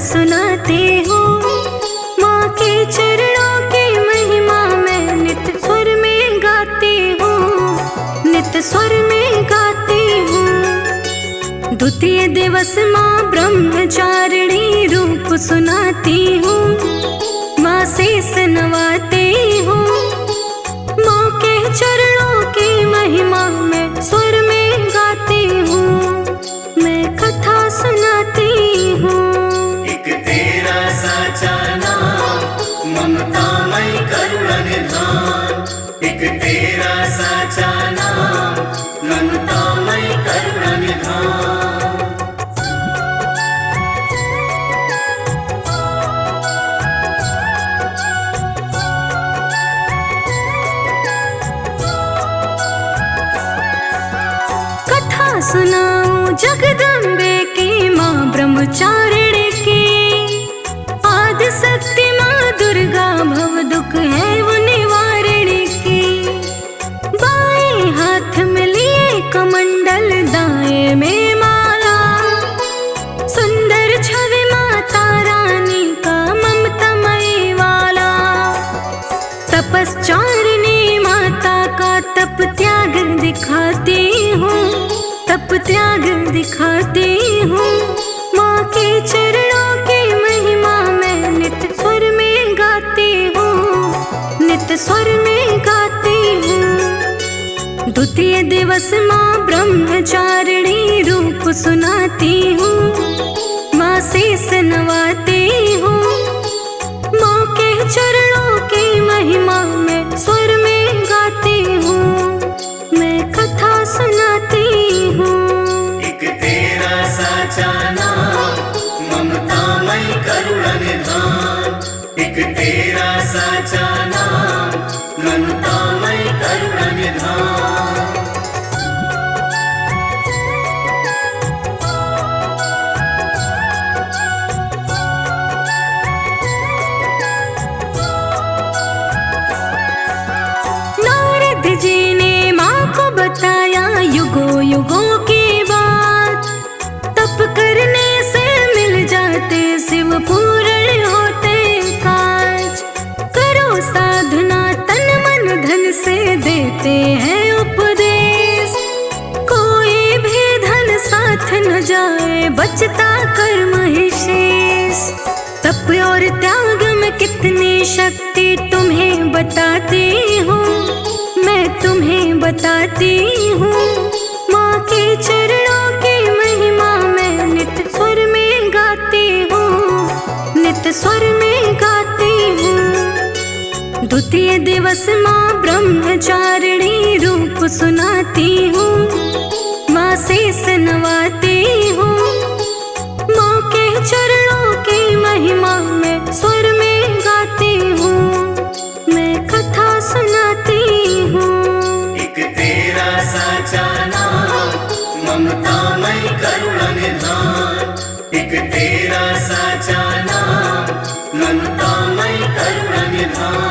सुनाते हो। माँ के चरणों की महिमा मैं नित स्वर में गाती हूँ, नित स्वर में गाती हूँ। द्वितीय दिवस माँ ब्रह्मचारिणी रूप सुनाती हूँ, माँ शेष नवाती हूँ। माँ के चरणों की महिमा मैं स्वर में गाती हूँ, मैं कथा सुनाती हूँ। एक तेरा साचा नाम ममतामय करुणा निधान, एक तेरा साचा नाम ममतामय करुणा निधान। सुनाऊं जगदम्बे की माँ ब्रह्मचारिणी की, आदि शक्ति माँ दुर्गा भव दुख है वो निवारिणी की। बाएं हाथ में लिए कमंडल, दाएं में माला, सुंदर छवि माता रानी का ममतामयी वाला। तपस्चारिणी माता का तप त्याग दिखाती हूँ, तप त्याग दिखाती हूँ। माँ के चरणों की महिमा मैं नित स्वर में गाती हूँ, नित स्वर में गाती हूँ। द्वितीय दिवस माँ ब्रह्मचारिणी रूप सुनाती हूँ, माँ शेष नवाती हूँ। माँ के चरणों की महिमा मैं स्वर में गाती हूँ, मैं कथा सुनाती हूँ। एक तेरा साचा नाम ममतामय करुणा निधान, एक तेरा साचा नाम ममतामय करुणा निधान। नारद जी ने माँ को बताया युगों युगों की बात, तप करने से मिल जाते शिव पूर्ण होते काज। करो साधना तन मन धन से देते हैं उपदेश, कोई भी धन साथ न जाए बचता कर्म ही शेष। तप और त्याग में कितनी शक्ति तुम्हें बताती हूँ, मैं तुम्हें बताती हूँ। माँ के चरणों की महिमा मैं नित स्वर में गाती हूँ, नित स्वर में गाती हूँ। द्वितीय दिवस माँ ब्रह्मचारिणी रूप सुनाती हूँ, माँ शेष नवाती हूँ। माँ के चरणों की महिमा मैं स्वर में गाती हूँ, मैं कथा सुनाती हूँ। एक तेरा साचा नाम ममतामय करुणा निधान, एक तेरा साचा नाम ममतामय करुणा निधान।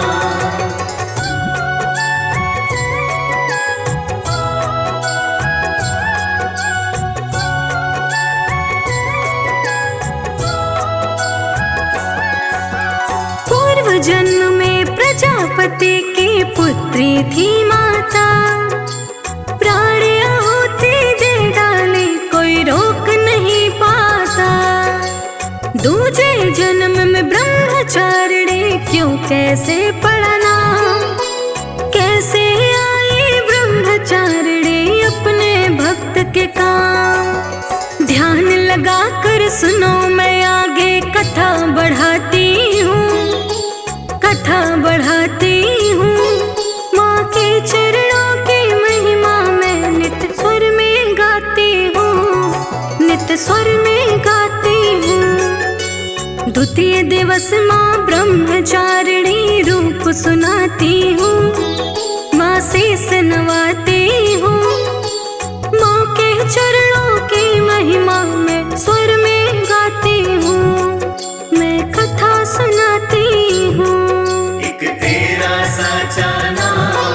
पूर्व जन्म में प्रजापति की पुत्री थी माता, प्राण आहुति दे डाले कोई रोक नहीं पाता। दूजे जन्म में ब्रह्मचारिणी क्यों कैसे पड़ा नाम, कैसे आई ब्रह्मचारिणी अपने भक्त के काम। ध्यान लगा कर सुनो मैं आगे कथा बढ़ाती हूँ, कथा बढ़ाती हूँ। माँ के चरणों की महिमा मैं नित स्वर में गाती हूँ, नित स्वर में गाती हूँ। द्वितीय दिवस माँ ब्रह्मचारिणी रूप सुनाती हूँ, माँ शेष नवाती हूँ। माँ के चरणों की महिमा मैं स्वर में गाती हूँ, मैं कथा सुनाती हूँ। एक तेरा साचा नाम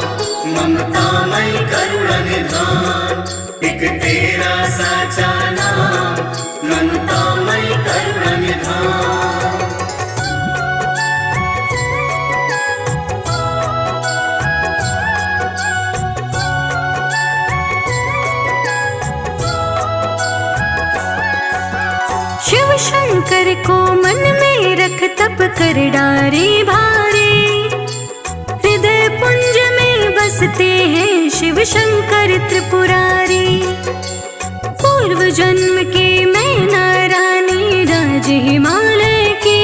ममतामय करुणा निधान, एक तेरा साचा नाम ममतामयी करुण निधान। शिव शंकर को मन में रख तप कर डारे भारे, हृदय पुंज में बसते हैं शिव शंकर त्रिपुरारी। पूर्व जन्म के मैं नारायणी राज हिमालय की,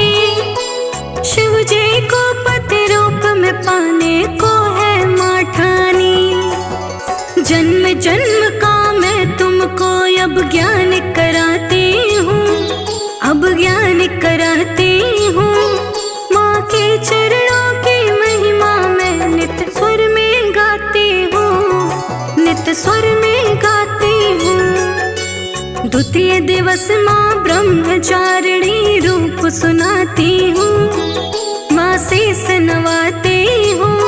शिव जी को पति रूप में पाने को है माठानी। जन्म जन्म का मैं तुमको अब ज्ञान कराती हूँ, अब ज्ञान कराती हूँ। माँ के चरणों की महिमा मैं नित स्वर में गाती हूँ, नित स्वर में गाती हूँ। द्वितीय दिवस माँ ब्रह्मचारिणी रूप सुनाती हूँ, माँ शेष नवाती हूँ।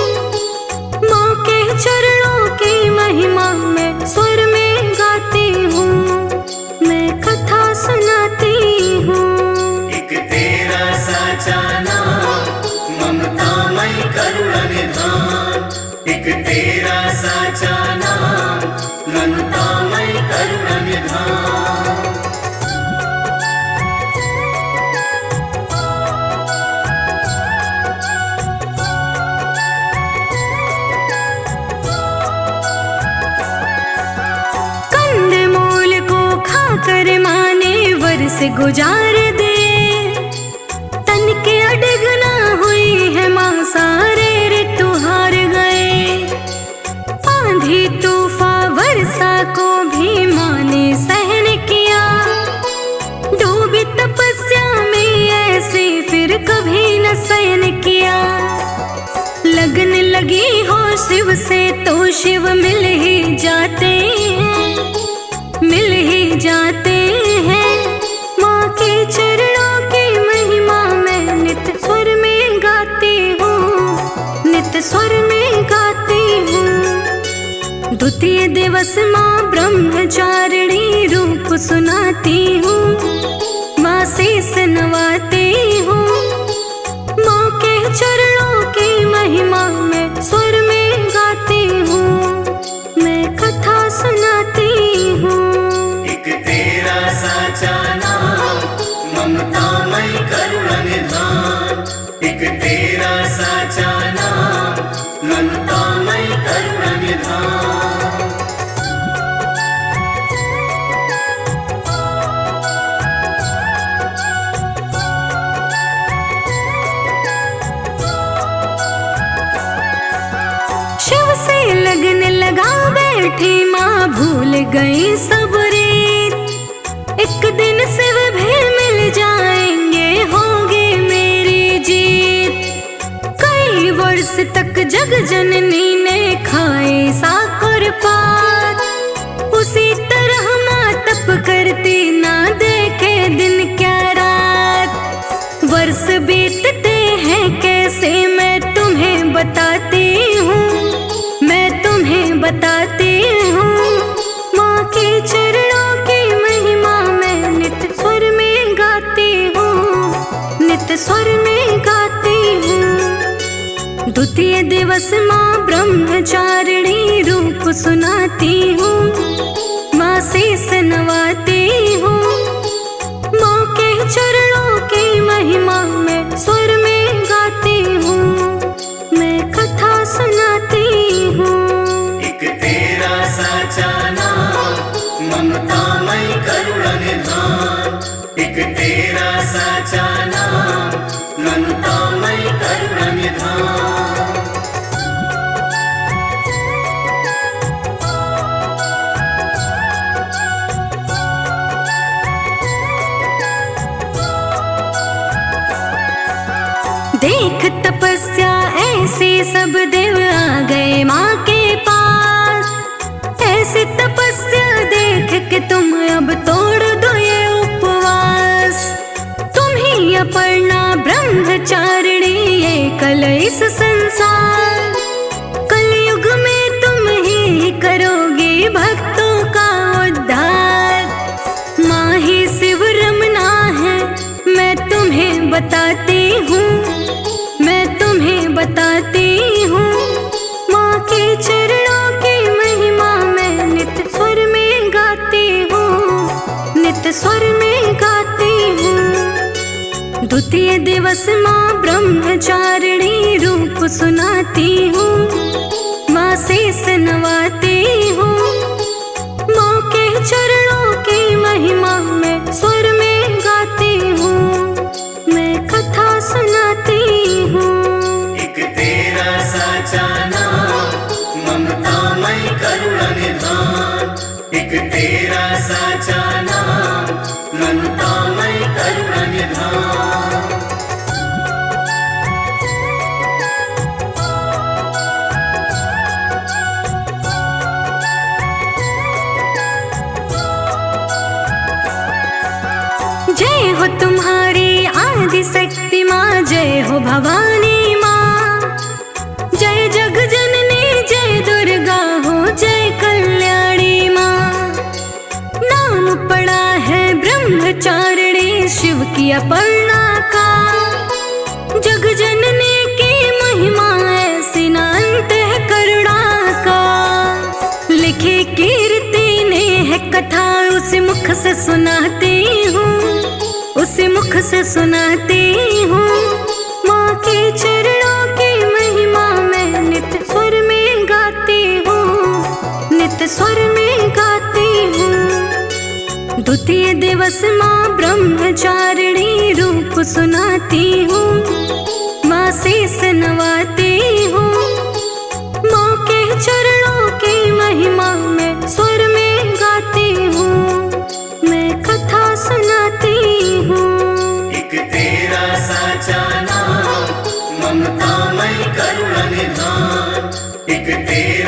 माँ के चरणों की महिमा मैं स्वर में गाती हूँ, मैं कथा सुनाती हूँ। एक तेरा साचा नाम ममतामयी करुण निधान। एक तेरा साचा नाम ममतामयी करुण निधान। कंदमूल को खाकर माने वर्ष गुजार दे, तन के अडग ना हुई है माँ, सारे ऋतु हार गए। आंधी तूफान वर्षा को भी माँ ने सहन किया, डूबी तपस्या में ऐसे फिर कभी न शयन किया। लगन लगी हो शिव से तो शिव मिल ही जाते हैं, मिल ही जाते हैं। माँ के चरणों की महिमा मैं नित स्वर में गाती हूँ, नित स्वर में गाती हूँ। द्वितीय दिवस माँ ब्रह्मचारिणी रूप सुनाती हूँ, माँ शेष नवाती हूँ। माँ के चरणों की महिमा मैं स्वर में गाती हूँ, मैं कथा सुनाती हूँ। एक तेरा साचा नाम ममतामयी करुण निधान। एक तेरा साचा नाम ममतामयी करुण निधान। शिव से लगन लगा बैठी माँ भूल गई सब रीत। एक दिन शिव भी मिल जाएंगे, होगी मेरी जीत। कई वर्ष तक जग जननी ने खाए साकुर पात, उसी तरह माँ तप करती ना देखे दिन क्या रात। वर्ष बीतते हैं कैसे मैं तुम्हें बताती हूँ, मैं तुम्हें बताती हूँ। माँ के चरणों की महिमा मैं नित स्वर में गाती हूँ, नित स्वर में गाती हूँ। द्वितीय दिवस माँ ब्रह्मचारिणी रूप सुनाती हूँ, माँ शेष नवाती हूँ। माँ के चरणों की महिमा मैं स्वर में गाती हूँ, मैं कथा सुनाती हूँ। एक तेरा साचा नाम ममतामयी करुण निधान। एक तेरा साचा नाम ममतामयी करुण निधान। देख तपस्या ऐसे सब देव आ गए माँ के पास। ऐसी तपस्या देख के तुम अब तोड़ दो ये उपवास। तुम ही अपर्णा ब्रह्मचारिणी ये कल इस संसार। कलयुग में तुम ही करोगी भक्तों का उद्धार। माँ ही शिव द्वितीय दिवस माँ ब्रह्मचारिणी रूप सुनाती हूँ, माँ शेष नवाती हूँ। माँ के चरणों की महिमा मैं स्वर में गाती हूँ, मैं कथा सुनाती हूँ। एक तेरा साचा नाम ममतामय करुणा निधान, एक तेरा साचा नाम ममतामय करुणा निधान। जय हो तुम्हारी आदि शक्ति माँ, जय हो भवानी माँ। जय जग जननी जय दुर्गा हो, जय कल्याणी माँ। नाम पड़ा है ब्रह्मचारिणी शिव की अपर्णा का, जग जननी की महिमा ऐसी ना अंत है करुणा का। लिखी कीर्ति ने है कथा उस मुख से सुनाती हूँ, उसी मुख से सुनाती हूँ। माँ के चरणों की महिमा मैं नित्य स्वर में गाती हूँ, नित्य स्वर में गाती हूँ। द्वितीय दिवस माँ ब्रह्मचारिणी रूप सुनाती हूँ, माँ शेष नवाती हूँ। माँ के चरणों की महिमा मैं स्वर में गाती हूँ, मैं कथा सुनाती हूँ। एक तेरा साचा नाम ममतामय करुणा निधान, एक तेरा